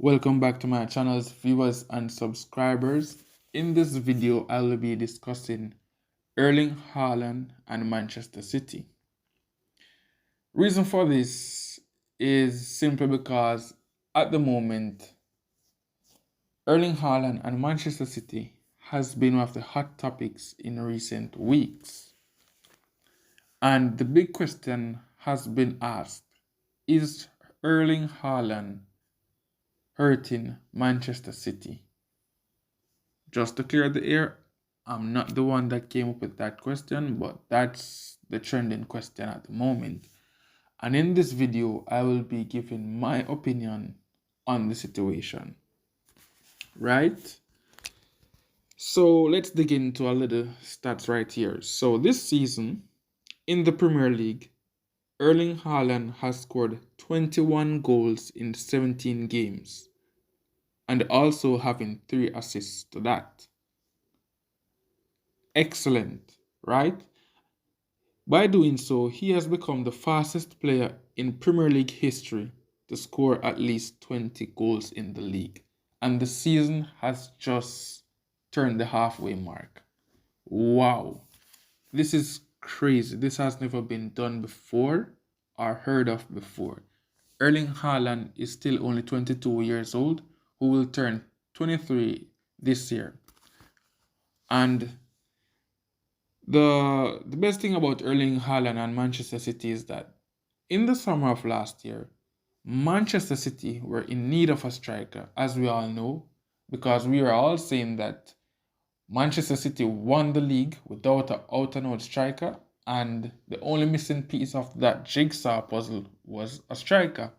Welcome back to my channel's viewers and subscribers. In this video, I will be discussing Erling Haaland and Manchester City. Reason for this is simply because at the moment, Erling Haaland and Manchester City has been one of the hot topics in recent weeks. And the big question has been asked, is Erling Haaland hurting Manchester City? Just to clear the air, I'm not the one that came up with that question, but that's the trending question at the moment. And in this video, I will be giving my opinion on the situation. Right? So let's dig into a little stats right here. So this season in the Premier League, Erling Haaland has scored 21 goals in 17 games and also having 3 assists to that. Excellent, right? By doing so, he has become the fastest player in Premier League history to score at least 20 goals in the league. And the season has just turned the halfway mark. Wow. This is crazy. This has never been done before or heard of before. Erling Haaland is still only 22 years old, who will turn 23 this year. And the best thing about Erling Haaland and Manchester City is that in the summer of last year, Manchester City were in need of a striker, as we all know, because we are all saying that Manchester City won the league without an out-and-out striker, and the only missing piece of that jigsaw puzzle was a striker.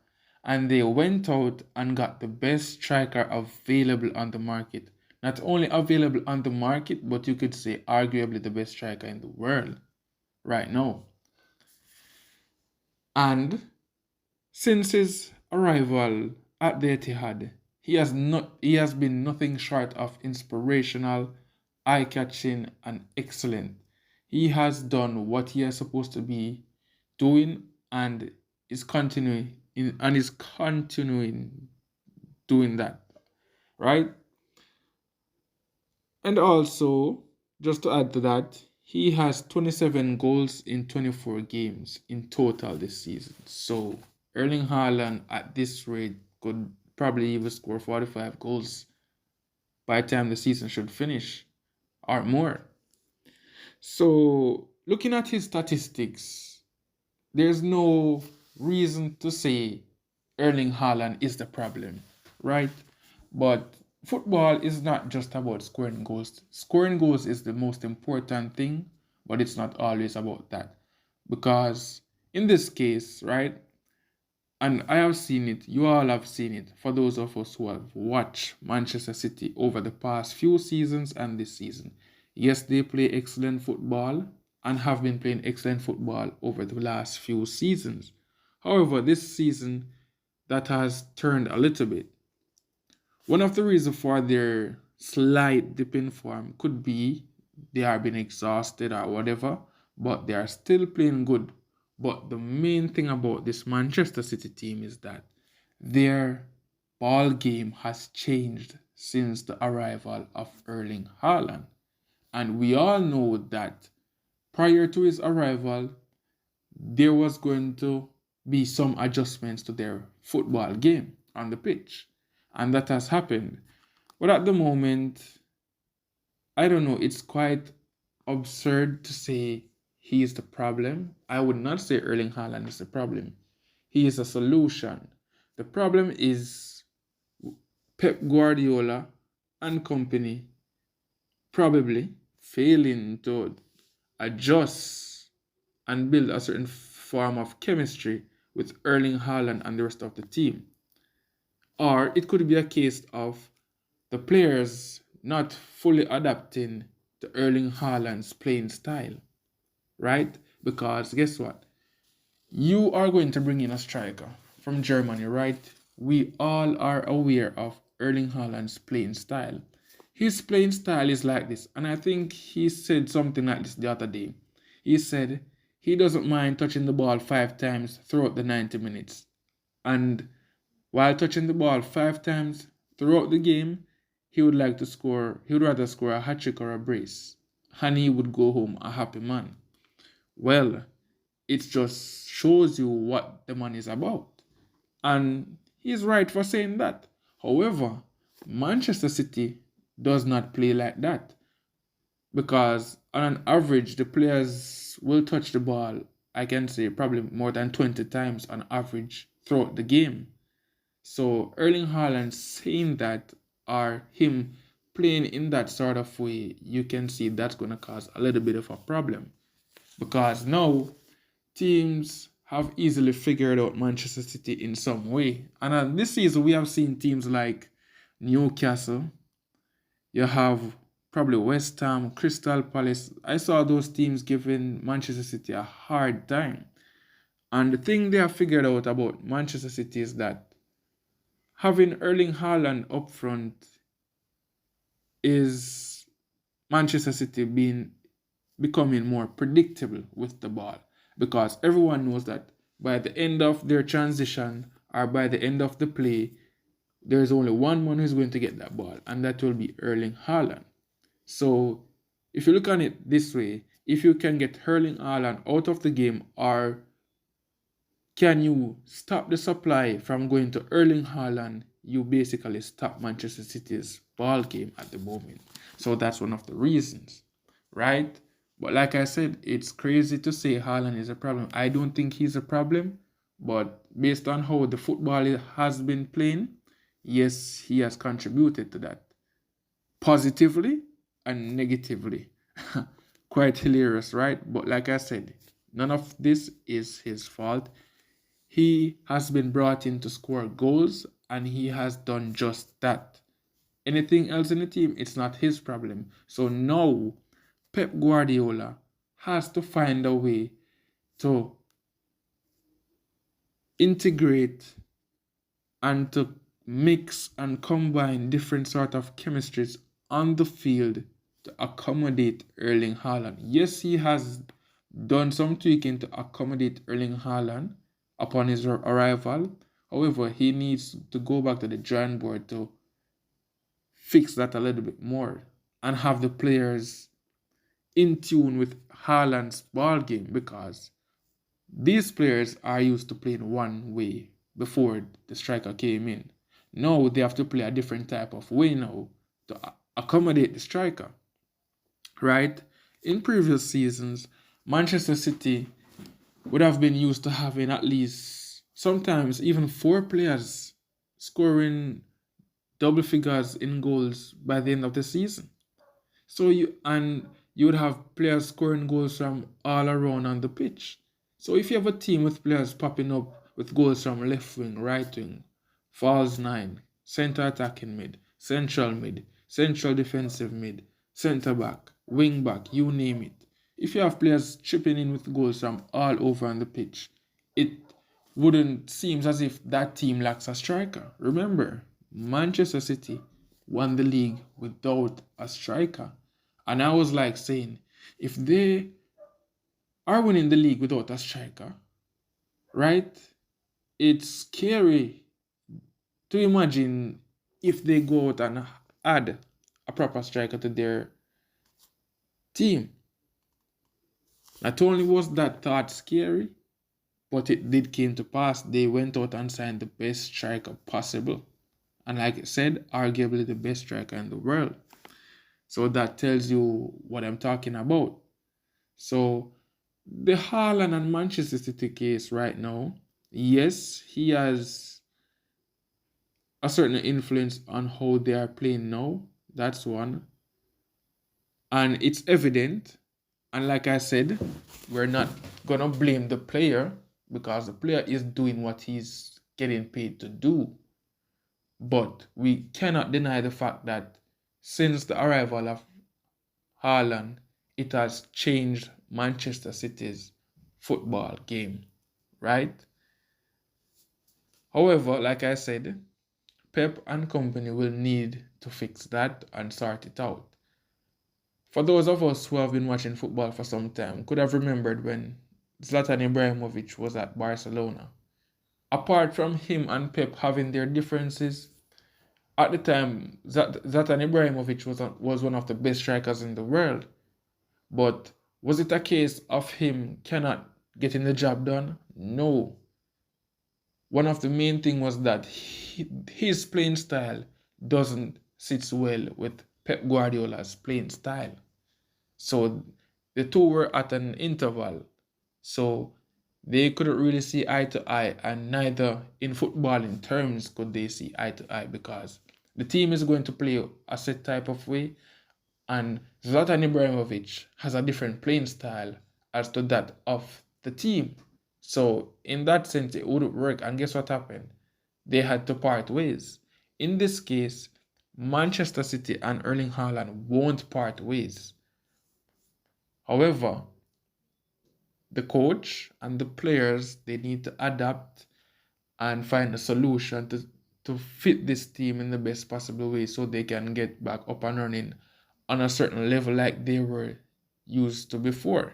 And they went out and got the best striker available on the market. Not only available on the market, but you could say arguably the best striker in the world right now. And since his arrival at the Etihad, he has been nothing short of inspirational, eye-catching, and excellent. He has done what he is supposed to be doing and is continuing doing that, right? And also, just to add to that, he has 27 goals in 24 games in total this season. So Erling Haaland at this rate could probably even score 45 goals by the time the season should finish or more. So looking at his statistics, there's no reason to say Erling Haaland is the problem, right? But football is not just about scoring goals. Scoring goals is the most important thing, but it's not always about that. Because in this case, right, and I have seen it, you all have seen it, for those of us who have watched Manchester City over the past few seasons and this season. Yes, they play excellent football and have been playing excellent football over the last few seasons. However, this season, that has turned a little bit. One of the reasons for their slight dip in form could be they are being exhausted or whatever, but they are still playing good. But the main thing about this Manchester City team is that their ball game has changed since the arrival of Erling Haaland. And we all know that prior to his arrival, there was going to be some adjustments to their football game on the pitch. And that has happened. But at the moment, I don't know, it's quite absurd to say he is the problem. I would not say Erling Haaland is the problem. He is a solution. The problem is Pep Guardiola and company probably failing to adjust and build a certain form of chemistry with Erling Haaland and the rest of the team. Or it could be a case of the players not fully adapting to Erling Haaland's playing style, right? Because guess what? You are going to bring in a striker from Germany, right? We all are aware of Erling Haaland's playing style. His playing style is like this, and I think he said something like this the other day. He said he doesn't mind touching the ball 5 times throughout the 90 minutes. And While touching the ball 5 times throughout the game, he would rather score a hat trick or a brace, and he would go home a happy man. Well, it just shows you what the man is about. And he's right for saying that. However, Manchester City does not play like that because, on an average, the players will touch the ball, I can say, probably more than 20 times on average throughout the game. So, Erling Haaland saying that or him playing in that sort of way, you can see that's going to cause a little bit of a problem because now teams have easily figured out Manchester City in some way. And this season, we have seen teams like Newcastle, you have probably West Ham, Crystal Palace. I saw those teams giving Manchester City a hard time. And the thing they have figured out about Manchester City is that having Erling Haaland up front is Manchester City becoming more predictable with the ball because everyone knows that by the end of their transition or by the end of the play, there's only one man who's going to get that ball, and that will be Erling Haaland. So if you look at it this way, if you can get Erling Haaland out of the game, or can you stop the supply from going to Erling Haaland, you basically stop Manchester City's ball game at the moment. So that's one of the reasons, right? But like I said, it's crazy to say Haaland is a problem. I don't think he's a problem, but based on how the football has been playing, yes, he has contributed to that positively and negatively. Quite hilarious, right? But like I said, none of this is his fault. He has been brought in to score goals and he has done just that. Anything else in the team, it's not his problem. So now Pep Guardiola has to find a way to integrate and to mix and combine different sort of chemistries on the field to accommodate Erling Haaland. Yes, he has done some tweaking to accommodate Erling Haaland upon his arrival. However, he needs to go back to the drawing board to fix that a little bit more and have the players in tune with Haaland's ball game because these players are used to playing one way before the striker came in. Now they have to play a different type of way now to accommodate the striker, right? In previous seasons, Manchester City would have been used to having at least sometimes even 4 players scoring double figures in goals by the end of the season. So you would have players scoring goals from all around on the pitch. So if you have a team with players popping up with goals from left wing, right wing, false nine, center attacking mid, central defensive mid, center back, wing back, you name it. If you have players chipping in with goals from all over on the pitch, it wouldn't seem as if that team lacks a striker. Remember, Manchester City won the league without a striker. And I was like saying, if they are winning the league without a striker, right? It's scary to imagine if they go out and add a proper striker to their team. Not only was that thought scary, but it did came to pass. They went out and signed the best striker possible. And like I said, arguably the best striker in the world. So that tells you what I'm talking about. So the Haaland and Manchester City case right now, yes, he has a certain influence on how they are playing now. That's one. And it's evident. And like I said, we're not going to blame the player because the player is doing what he's getting paid to do. But we cannot deny the fact that since the arrival of Haaland, it has changed Manchester City's football game, right? However, like I said, Pep and company will need to fix that and sort it out. For those of us who have been watching football for some time, could have remembered when Zlatan Ibrahimovic was at Barcelona. apart from him and Pep having their differences, at the time, Zlatan Ibrahimovic was one of the best strikers in the world. But was it a case of him cannot getting the job done? No. One of the main thing was that his playing style doesn't sit well with Pep Guardiola's playing style. So the two were at an interval. So they couldn't really see eye to eye, and neither in footballing terms could they see eye to eye, because the team is going to play a set type of way, and Zlatan Ibrahimovic has a different playing style as to that of the team. So in that sense, it wouldn't work. And guess what happened? They had to part ways. In this case, Manchester City and Erling Haaland won't part ways. However, the coach and the players, they need to adapt and find a solution to fit this team in the best possible way so they can get back up and running on a certain level like they were used to before.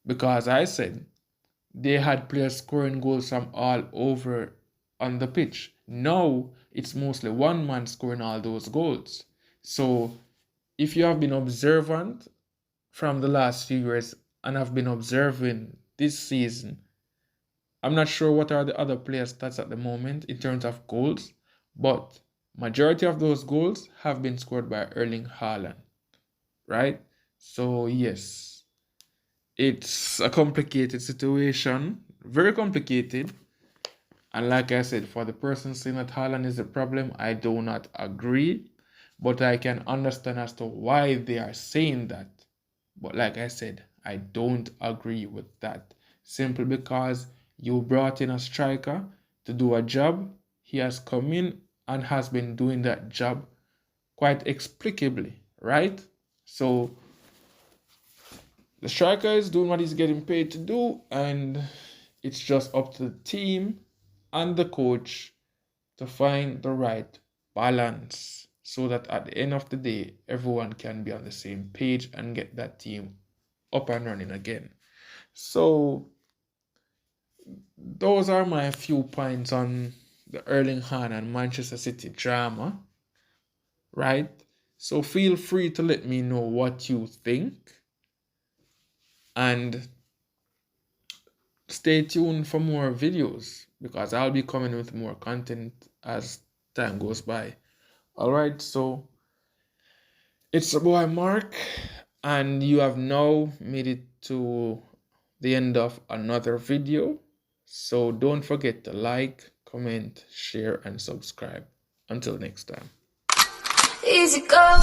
Because I said they had players scoring goals from all over on the pitch. Now it's mostly one man scoring all those goals. So if you have been observant from the last few years and have been observing this season, I'm not sure what are the other players' stats at the moment in terms of goals, but majority of those goals have been scored by Erling Haaland, right? So yes, it's a complicated situation, very complicated. And like I said, for the person saying that Haaland is the problem, I do not agree, but I can understand as to why they are saying that. But like I said, I don't agree with that, simply because you brought in a striker to do a job. He has come in and has been doing that job quite explicably, right? So the striker is doing what he's getting paid to do, and it's just up to the team and the coach to find the right balance so that at the end of the day, everyone can be on the same page and get that team up and running again. So those are my few points on the Erling Haaland and Manchester City drama, right? So feel free to let me know what you think, and stay tuned for more videos because I'll be coming with more content as time goes by. Alright, so it's the boy Mark, and you have now made it to the end of another video. So don't forget to like, comment, share, and subscribe. Until next time. Easy go.